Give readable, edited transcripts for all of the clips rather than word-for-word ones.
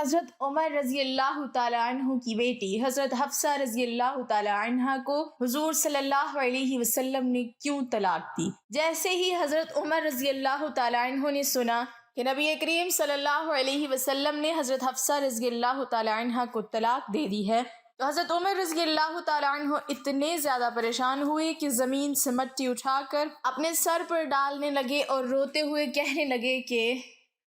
حضرت عمر رضی اللہ تعالیٰ عنہ کی بیٹی حضرت حفصہ رضی اللہ تعالیٰ عنہ کو حضور صلی اللہ علیہ وسلم نے کیوں طلاق دی؟ جیسے ہی حضرت عمر رضی اللہ تعالیٰ عنہ نے سنا کہ نبی کریم صلی اللہ علیہ وسلم نے حضرت حفصہ رضی اللہ تعالیٰ عنہ کو طلاق دے دی ہے، تو حضرت عمر رضی اللہ تعالیٰ عنہ اتنے زیادہ پریشان ہوئے کہ زمین سے مٹی اٹھا کر اپنے سر پر ڈالنے لگے اور روتے ہوئے کہنے لگے کہ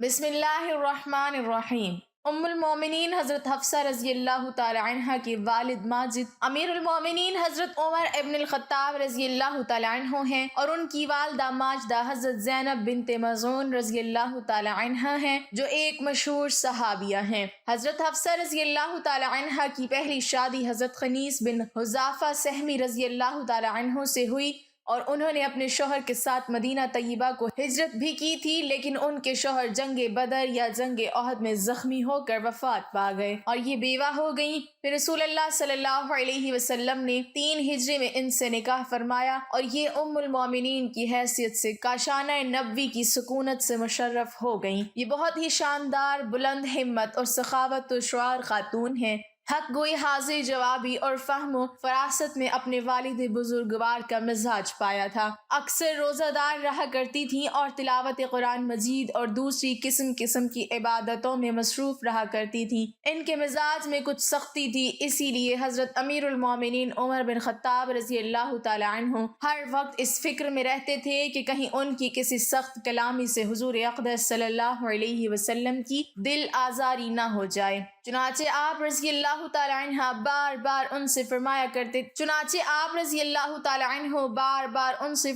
بسم اللہ الرحمن الرحیم۔ ام المومنین حضرت حفصہ رضی اللہ تعالی عنہ کے والد ماجد امیر المومنین حضرت عمر ابن الخطاب رضی اللہ تعالی عنہ ہیں، اور ان کی والدہ ماجدہ حضرت زینب بنت مظعون رضی اللہ تعالی عنہ ہیں، جو ایک مشہور صحابیہ ہیں۔ حضرت حفصہ رضی اللہ تعالی عنہ کی پہلی شادی حضرت خنیس بن حذافہ سہمی رضی اللہ تعالی عنہ سے ہوئی، اور انہوں نے اپنے شوہر کے ساتھ مدینہ طیبہ کو ہجرت بھی کی تھی، لیکن ان کے شوہر جنگ بدر یا جنگ احد میں زخمی ہو کر وفات پا گئے اور یہ بیوہ ہو گئیں۔ پھر رسول اللہ صلی اللہ علیہ وسلم نے 3 ہجری میں ان سے نکاح فرمایا، اور یہ ام المومنین کی حیثیت سے کاشانہ نبوی کی سکونت سے مشرف ہو گئیں۔ یہ بہت ہی شاندار، بلند ہمت اور سخاوت و شعار خاتون ہیں۔ حق گوئی، حاضر جوابی اور فہم و فراست میں اپنے والد بزرگوار کا مزاج پایا تھا۔ اکثر روزہ دار رہا کرتی تھیں اور تلاوت قرآن مجید اور دوسری قسم کی عبادتوں میں مصروف رہا کرتی تھیں۔ ان کے مزاج میں کچھ سختی تھی، اسی لیے حضرت امیر المومنین عمر بن خطاب رضی اللہ تعالی عنہ ہر وقت اس فکر میں رہتے تھے کہ کہیں ان کی کسی سخت کلامی سے حضور اقدس صلی اللہ علیہ وسلم کی دل آزاری نہ ہو جائے۔ چنانچہ آپ رضی اللہ تعالی عنہ بار بار ان سے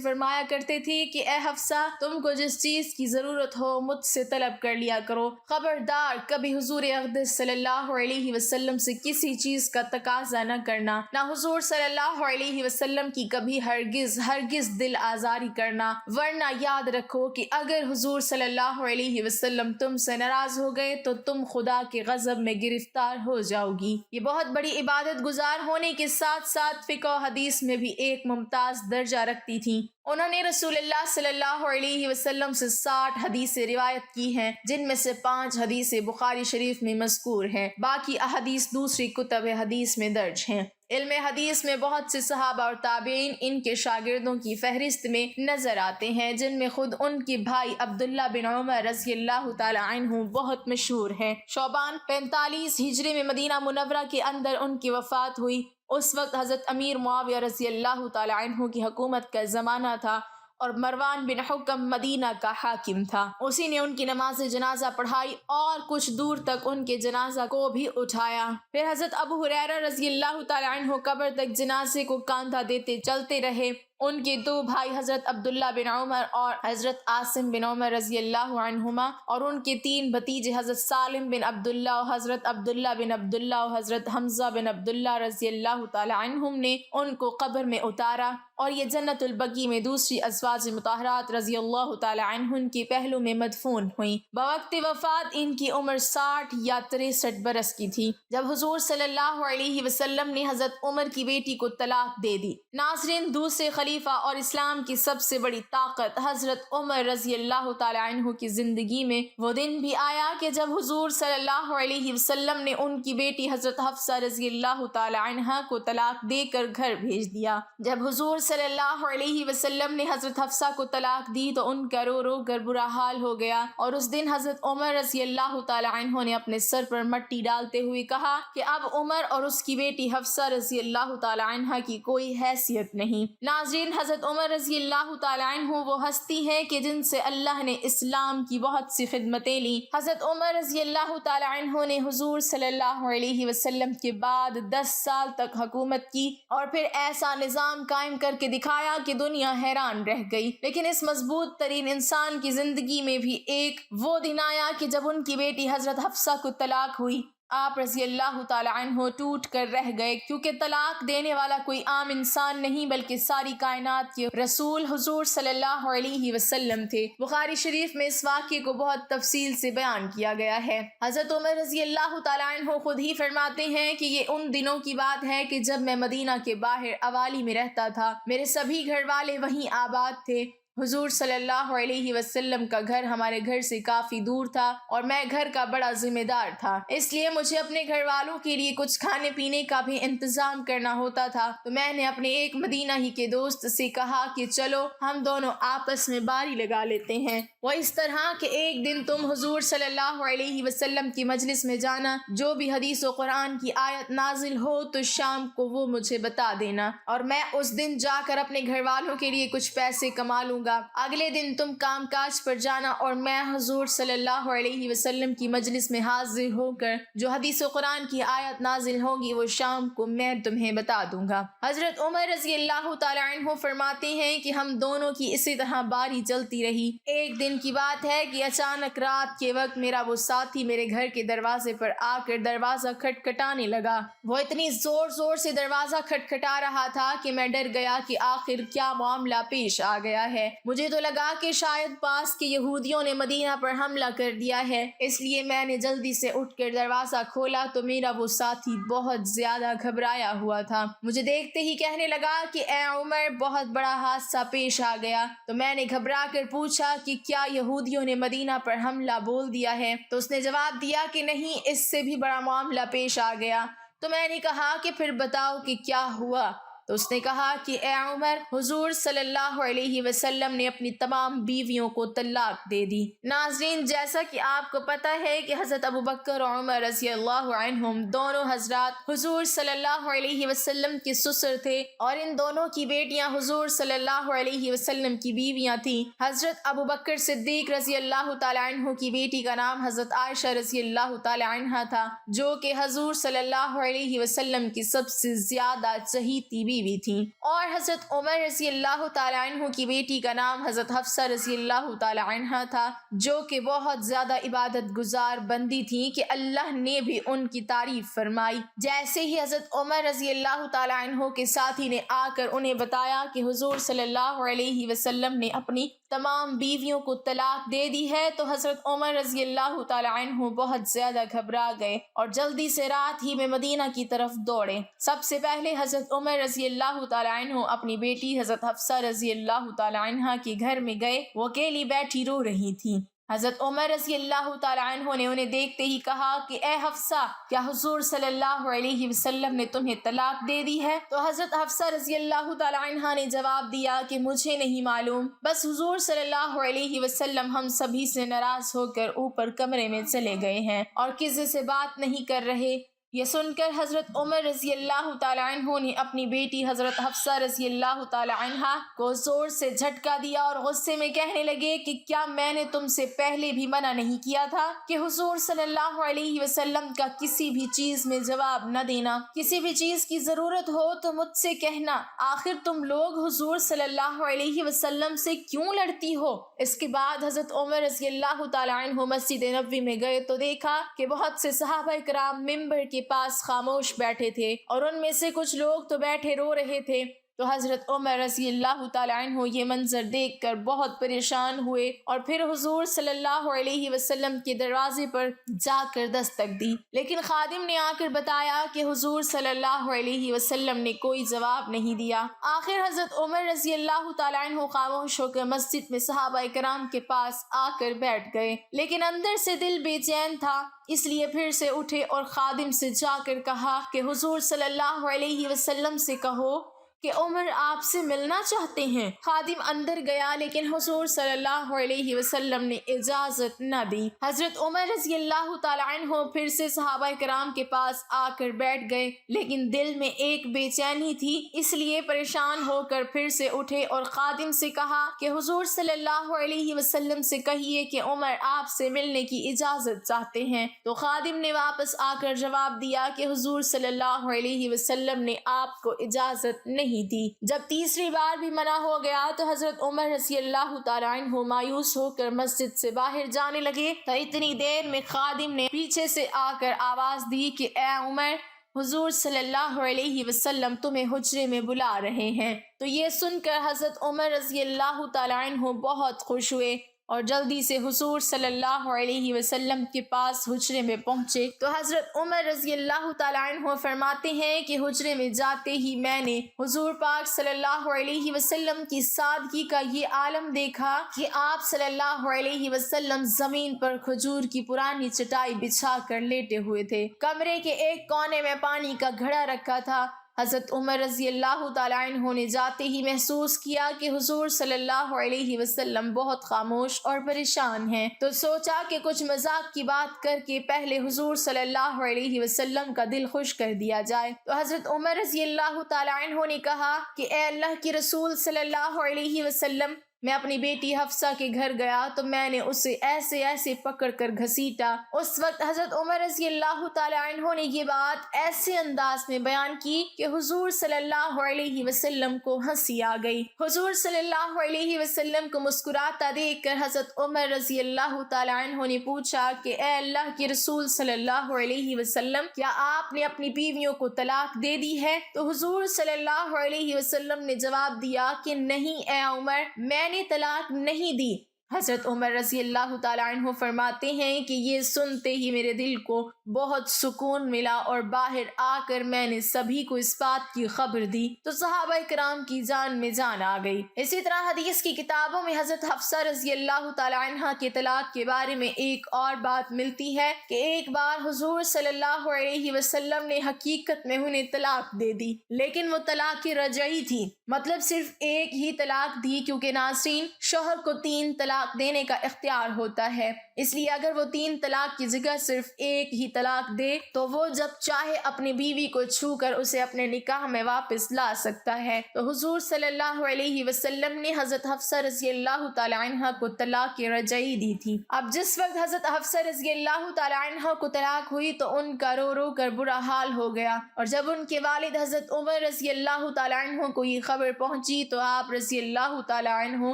فرمایا کرتے تھے کہ اے حفصہ، تم کو جس چیز کی ضرورت ہو مجھ سے طلب کر لیا کرو، خبردار کبھی حضور اقدس صلی اللہ علیہ وسلم سے کسی چیز کا تقاضا نہ کرنا، نہ حضور صلی اللہ علیہ وسلم کی کبھی ہرگز دل آزاری کرنا، ورنہ یاد رکھو کہ اگر حضور صلی اللہ علیہ وسلم تم سے ناراض ہو گئے تو تم خدا کے غضب میں گرفتار ہو جاؤ گی۔ یہ بہت بڑی عبادت گزار ہونے کے ساتھ ساتھ فقہ و حدیث میں بھی ایک ممتاز درجہ رکھتی تھیں۔ انہوں نے رسول اللہ صلی اللہ علیہ وسلم سے 60 حدیثیں روایت کی ہیں، جن میں سے 5 حدیثیں بخاری شریف میں مذکور ہیں، باقی احادیث دوسری کتب حدیث میں درج ہیں۔ علم حدیث میں بہت سے صحابہ اور تابعین ان کے شاگردوں کی فہرست میں نظر آتے ہیں، جن میں خود ان کے بھائی عبداللہ بن عمر رضی اللہ تعالی عنہ بہت مشہور ہیں۔ شعبان 45 ہجری میں مدینہ منورہ کے اندر ان کی وفات ہوئی۔ اس وقت حضرت امیر معاویہ رضی اللہ تعالی عنہ کی حکومت کا زمانہ تھا، اور مروان بن حکم مدینہ کا حاکم تھا۔ اسی نے ان کی نماز جنازہ پڑھائی اور کچھ دور تک ان کے جنازہ کو بھی اٹھایا۔ پھر حضرت ابو ہریرہ رضی اللہ تعالی عنہ قبر تک جنازے کو کاندھا دیتے چلتے رہے۔ ان کے 2 بھائی حضرت عبداللہ بن عمر اور حضرت عاصم بن عمر رضی اللہ عنہما، اور ان کے 3 بھتیجے حضرت سالم بن عبداللہ اور حضرت عبداللہ بن عبداللہ اور حضرت حمزہ بن عبداللہ رضی اللہ تعالی عنہم نے ان کو قبر میں اتارا، اور یہ جنت البقیع میں دوسری ازواج مطہرات رضی اللہ تعالی عنہن کے پہلو میں مدفون ہوئیں۔ بوقت وفات ان کی عمر 60 یا 63 برس کی تھی، جب حضور صلی اللہ علیہ وسلم نے حضرت عمر کی بیٹی کو طلاق دے دی۔ ناظرین، دوسرے خلیفہ اور اسلام کی سب سے بڑی طاقت حضرت عمر رضی اللہ تعالی عنہ کی زندگی میں وہ دن بھی آیا کہ جب حضور صلی اللہ علیہ وسلم نے ان کی بیٹی حضرت حفصہ رضی اللہ تعالی عنہ کو طلاق دے کر گھر بھیج دیا۔ جب حضور صلی اللہ علیہ وسلم نے حضرت حفصہ کو طلاق دی تو ان کا رو رو کر برا حال ہو گیا، اور اس دن حضرت عمر رضی اللہ تعالی عنہ نے اپنے سر پر مٹی ڈالتے ہوئے کہا کہ اب عمر اور اس کی بیٹی حفصہ رضی اللہ تعالی عنہ کی کوئی حیثیت نہیں۔ ناظرین، حضرت عمر رضی اللہ تعالی عنہ وہ ہستی ہے کہ جن سے اللہ نے اسلام کی بہت سی خدمتیں لی۔ حضرت عمر رضی اللہ تعالی عنہ نے حضور صلی اللہ علیہ وسلم کے بعد 10 سال تک حکومت کی، اور پھر ایسا نظام قائم کر کے دکھایا کہ دنیا حیران رہ گئی۔ لیکن اس مضبوط ترین انسان کی زندگی میں بھی ایک وہ دن آیا کہ جب ان کی بیٹی حضرت حفصہ کو طلاق ہوئی، آپ رضی اللہ تعالی عنہ ٹوٹ کر رہ گئے، کیونکہ طلاق دینے والا کوئی عام انسان نہیں بلکہ ساری کائنات کے رسول حضور صلی اللہ علیہ وسلم تھے۔ بخاری شریف میں اس واقعے کو بہت تفصیل سے بیان کیا گیا ہے۔ حضرت عمر رضی اللہ تعالی عنہ خود ہی فرماتے ہیں کہ یہ ان دنوں کی بات ہے کہ جب میں مدینہ کے باہر اوالی میں رہتا تھا، میرے سبھی گھر والے وہیں آباد تھے، حضور صلی اللہ علیہ وسلم کا گھر ہمارے گھر سے کافی دور تھا اور میں گھر کا بڑا ذمہ دار تھا، اس لیے مجھے اپنے گھر والوں کے لیے کچھ کھانے پینے کا بھی انتظام کرنا ہوتا تھا۔ تو میں نے اپنے ایک مدینہ ہی کے دوست سے کہا کہ چلو ہم دونوں آپس میں باری لگا لیتے ہیں، وہ اس طرح کہ ایک دن تم حضور صلی اللہ علیہ وسلم کی مجلس میں جانا، جو بھی حدیث و قرآن کی آیت نازل ہو تو شام کو وہ مجھے بتا دینا، اور میں اس دن جا کر اپنے گھر والوں کے لیے کچھ پیسے کما لوں گا۔ اگلے دن تم کام کاج پر جانا اور میں حضور صلی اللہ علیہ وسلم کی مجلس میں حاضر ہو کر جو حدیث و قرآن کی آیت نازل ہوگی وہ شام کو میں تمہیں بتا دوں گا۔ حضرت عمر رضی اللہ تعالیٰ عنہ فرماتے ہیں کہ ہم دونوں کی اسی طرح باری چلتی رہی۔ ایک دن کی بات ہے کہ اچانک رات کے وقت میرا وہ ساتھی میرے گھر کے دروازے پر آ کر دروازہ کھٹکھٹانے لگا۔ وہ اتنی زور زور سے دروازہ کھٹکھٹا رہا تھا کہ میں ڈر گیا کہ آخر کیا معاملہ پیش آ گیا ہے۔ مجھے تو لگا کہ شاید پاس کے یہودیوں نے مدینہ پر حملہ کر دیا ہے، اس لیے میں نے جلدی سے اٹھ کر دروازہ کھولا تو میرا وہ ساتھی بہت زیادہ گھبرایا ہوا تھا۔ مجھے دیکھتے ہی کہنے لگا کہ اے عمر، بہت بڑا حادثہ پیش آ گیا۔ تو میں نے گھبرا کر پوچھا کہ کیا یہودیوں نے مدینہ پر حملہ بول دیا ہے؟ تو اس نے جواب دیا کہ نہیں، اس سے بھی بڑا معاملہ پیش آ گیا۔ تو میں نے کہا کہ پھر بتاؤ کہ کیا ہوا؟ تو اس نے کہا کہ اے عمر، حضور صلی اللہ علیہ وسلم نے اپنی تمام بیویوں کو طلاق دے دی۔ ناظرین، جیسا کہ آپ کو پتہ ہے کہ حضرت ابوبکر اور عمر رضی اللہ عنہم دونوں حضرات حضور صلی اللہ علیہ وسلم کے سسر تھے، اور ان دونوں کی بیٹیاں حضور صلی اللہ علیہ وسلم کی بیویاں تھیں۔ حضرت ابوبکر صدیق رضی اللہ تعالیٰ عنہ کی بیٹی کا نام حضرت عائشہ رضی اللہ تعالیٰ عنہ تھا، جو کہ حضور صلی اللہ علیہ وسلم کی سب سے زیادہ چہیتی بیوی تھیں، اور حضرت عمر رضی اللہ تعالیٰ عنہ کی بیٹی کا نام حضرت حفصہ رضی اللہ تعالیٰ عنہ تھا، جو کہ بہت زیادہ عبادت گزار بندی تھیں کہ اللہ نے بھی ان کی تعریف فرمائی۔ جیسے ہی حضرت عمر رضی اللہ تعالیٰ عنہ کے ساتھی نے آ کر انہیں بتایا کہ حضور صلی اللہ علیہ وسلم نے اپنی تمام بیویوں کو طلاق دے دی ہے، تو حضرت عمر رضی اللہ تعالیٰ عنہ بہت زیادہ گھبرا گئے اور جلدی سے رات ہی میں مدینہ کی طرف دوڑے۔ سب سے پہلے حضرت عمر رضی اللہ تعالیٰ عنہ اپنی بیٹی حضرت حفصہ رضی اللہ تعالیٰ عنہ کے گھر میں گئے۔ وہ اکیلی بیٹھی رو رہی تھی۔ حضرت عمر رضی اللہ تعالیٰ عنہ نے انہیں دیکھتے ہی کہا کہ اے حفصہ، کیا حضور صلی اللہ علیہ وسلم نے تمہیں طلاق دے دی ہے؟ تو حضرت حفصہ رضی اللہ تعالیٰ عنہ نے جواب دیا کہ مجھے نہیں معلوم، بس حضور صلی اللہ علیہ وسلم ہم سبھی سے ناراض ہو کر اوپر کمرے میں چلے گئے ہیں اور کسی سے بات نہیں کر رہے۔ یہ سن کر حضرت عمر رضی اللہ تعالیٰ عنہ نے اپنی بیٹی حضرت حفصہ رضی اللہ تعالیٰ عنہ کو زور سے جھٹکا دیا اور غصے میں کہنے لگے کہ کیا میں نے تم سے پہلے بھی منع نہیں کیا تھا کہ حضور صلی اللہ علیہ وسلم کا کسی بھی چیز میں جواب نہ دینا؟ کسی بھی چیز کی ضرورت ہو تو مجھ سے کہنا، آخر تم لوگ حضور صلی اللہ علیہ وسلم سے کیوں لڑتی ہو؟ اس کے بعد حضرت عمر رضی اللہ تعالیٰ عنہ مسجد نبوی میں گئے تو دیکھا کہ بہت سے صحابہ کرام ممبر کے پاس خاموش بیٹھے تھے، اور ان میں سے کچھ لوگ تو بیٹھے رو رہے تھے۔ تو حضرت عمر رضی اللہ تعالیٰ عنہ یہ منظر دیکھ کر بہت پریشان ہوئے اور پھر حضور صلی اللہ علیہ وسلم کے دروازے پر جا کر دستک دی، لیکن خادم نے آ کر بتایا کہ حضور صلی اللہ علیہ وسلم نے کوئی جواب نہیں دیا۔ آخر حضرت عمر رضی اللہ تعالیٰ عنہ خاموش ہو کر مسجد میں صحابہ کرام کے پاس آ کر بیٹھ گئے، لیکن اندر سے دل بے چین تھا، اس لیے پھر سے اٹھے اور خادم سے جا کر کہا کہ حضور صلی اللہ علیہ وسلم سے کہو کہ عمر آپ سے ملنا چاہتے ہیں۔ خادم اندر گیا، لیکن حضور صلی اللہ علیہ وسلم نے اجازت نہ دی۔ حضرت عمر رضی اللہ تعالیٰ عنہ پھر سے صحابہ کرام کے پاس آ کر بیٹھ گئے، لیکن دل میں ایک بے چینی تھی، اس لیے پریشان ہو کر پھر سے اٹھے اور خادم سے کہا کہ حضور صلی اللہ علیہ وسلم سے کہیے کہ عمر آپ سے ملنے کی اجازت چاہتے ہیں۔ تو خادم نے واپس آ کر جواب دیا کہ حضور صلی اللہ علیہ وسلم نے آپ کو اجازت نہیں دی۔ جب تیسری بار بھی منع ہو گیا تو حضرت عمر رضی اللہ تعالیٰ عنہ مایوس ہو کر مسجد سے باہر جانے لگے، تو اتنی دیر میں خادم نے پیچھے سے آ کر آواز دی کہ اے عمر، حضور صلی اللہ علیہ وسلم تمہیں حجرے میں بلا رہے ہیں۔ تو یہ سن کر حضرت عمر رضی اللہ تعالیٰ عنہ بہت خوش ہوئے اور جلدی سے حضور صلی اللہ علیہ وسلم کے پاس حجرے میں پہنچے تو حضرت عمر رضی اللہ تعالیٰ عنہ فرماتے ہیں کہ حجرے میں جاتے ہی میں نے حضور پاک صلی اللہ علیہ وسلم کی سادگی کا یہ عالم دیکھا کہ آپ صلی اللہ علیہ وسلم زمین پر کھجور کی پرانی چٹائی بچھا کر لیٹے ہوئے تھے۔ کمرے کے ایک کونے میں پانی کا گھڑا رکھا تھا۔ حضرت عمر رضی اللہ تعالیٰ عنہ نے جاتے ہی محسوس کیا کہ حضور صلی اللہ علیہ وسلم بہت خاموش اور پریشان ہیں، تو سوچا کہ کچھ مذاق کی بات کر کے پہلے حضور صلی اللہ علیہ وسلم کا دل خوش کر دیا جائے۔ تو حضرت عمر رضی اللہ تعالیٰ عنہ نے کہا کہ اے اللہ کے رسول صلی اللہ علیہ وسلم، میں اپنی بیٹی حفصہ کے گھر گیا تو میں نے اسے ایسے پکڑ کر گھسیٹا۔ اس وقت حضرت عمر رضی اللہ تعالیٰ عنہ نے یہ بات ایسے انداز میں بیان کی کہ حضور صلی اللہ علیہ وسلم کو ہنسی آ گئی۔ حضور صلی اللہ علیہ وسلم کو مسکراتا دیکھ کر حضرت عمر رضی اللہ تعالیٰ عنہ نے پوچھا کہ اے اللہ کے رسول صلی اللہ علیہ وسلم، کیا آپ نے اپنی بیویوں کو طلاق دے دی ہے؟ تو حضور صلی اللہ علیہ وسلم نے جواب دیا کہ نہیں اے عمر، میں نے طلاق نہیں دی۔ حضرت عمر رضی اللہ تعالیٰ عنہ فرماتے ہیں کہ یہ سنتے ہی میرے دل کو بہت سکون ملا اور باہر آ کر میں نے سبھی کو اس بات کی خبر دی تو صحابہ کرام کی جان میں جان آ گئی۔ اسی طرح حدیث کی کتابوں میں حضرت حفصہ رضی اللہ تعالیٰ عنہ کے طلاق کے بارے میں ایک اور بات ملتی ہے کہ ایک بار حضور صلی اللہ علیہ وسلم نے حقیقت میں انہیں طلاق دے دی، لیکن وہ طلاق رجعی تھی، مطلب صرف ایک ہی طلاق دی، کیونکہ ناظرین شوہر کو 3 طلاق دینے کا اختیار ہوتا ہے، اس لیے اگر وہ 3 طلاق کی جگہ صرف ایک ہی طلاق دے تو وہ جب چاہے اپنی بیوی کو چھو کر اسے اپنے نکاح میں واپس لا سکتا ہے۔ تو حضور صلی اللہ علیہ وسلم نے حضرت حفصہ رضی اللہ تعالی عنہ کو طلاق رجعی دی تھی۔ اب جس وقت حضرت حفصہ رضی اللہ تعالی عنہ کو طلاق ہوئی تو ان کا رو رو کر برا حال ہو گیا، اور جب ان کے والد حضرت عمر رضی اللہ تعالی عنہ کو یہ خبر پہنچی تو آپ رضی اللہ تعالی عنہ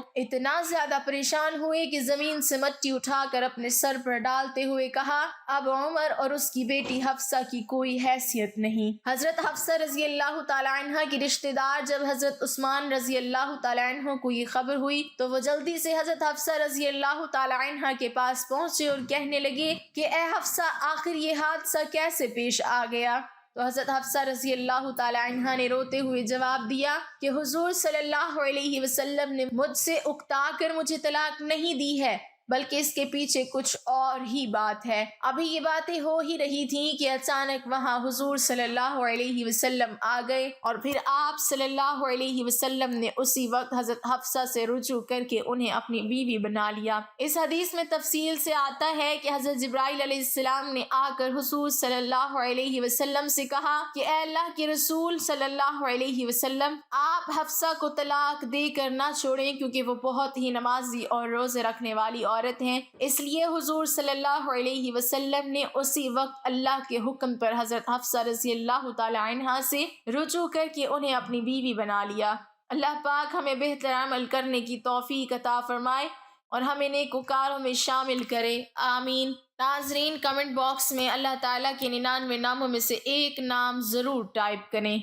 اتنا زیادہ پریشان ہوئے کہ زمین سے مٹی اٹھا کر اپنے سر پر ڈالتے ہوئے کہا اب عمر اور اس کی بیٹی حفصہ کی کوئی حیثیت نہیں۔ حضرت حفصہ رضی اللہ تعالی عنہ کی رشتہ دار جب حضرت عثمان رضی اللہ تعالی عنہ کو یہ خبر ہوئی تو وہ جلدی سے حضرت حفصہ رضی اللہ تعالی عنہ کے پاس پہنچے اور کہنے لگے کہ اے حفصہ، آخر یہ حادثہ کیسے پیش آ گیا؟ تو حضرت حفصہ رضی اللہ تعالی عنہ نے روتے ہوئے جواب دیا کہ حضور صلی اللہ علیہ وسلم نے مجھ سے اکتا کر مجھے طلاق نہیں دی ہے، بلکہ اس کے پیچھے کچھ اور ہی بات ہے۔ ابھی یہ باتیں ہو ہی رہی تھیں کہ اچانک وہاں حضور صلی اللہ علیہ وسلم آ گئے، اور پھر آپ صلی اللہ علیہ وسلم نے اسی وقت حضرت حفصہ سے رجوع کر کے انہیں اپنی بیوی بنا لیا۔ اس حدیث میں تفصیل سے آتا ہے کہ حضرت جبرائیل علیہ السلام نے آ کر حضور صلی اللہ علیہ وسلم سے کہا کہ اے اللہ کے رسول صلی اللہ علیہ وسلم، آپ حفصہ کو طلاق دے کر نہ چھوڑیں، کیونکہ وہ بہت ہی نمازی اور روزے رکھنے والی عورت ہیں۔ اس لیے حضور صلی اللہ علیہ وسلم نے اسی وقت اللہ کے حکم پر حضرت حفصہ رضی اللہ تعالی عنہا سے رجوع کر کے انہیں اپنی بیوی بنا لیا۔ اللہ پاک ہمیں بہتر عمل کرنے کی توفیق عطا فرمائے اور ہمیں نیکوکاروں میں شامل کرے، آمین۔ ناظرین، کمنٹ باکس میں اللہ تعالیٰ کے 99 ناموں میں سے ایک نام ضرور ٹائپ کریں۔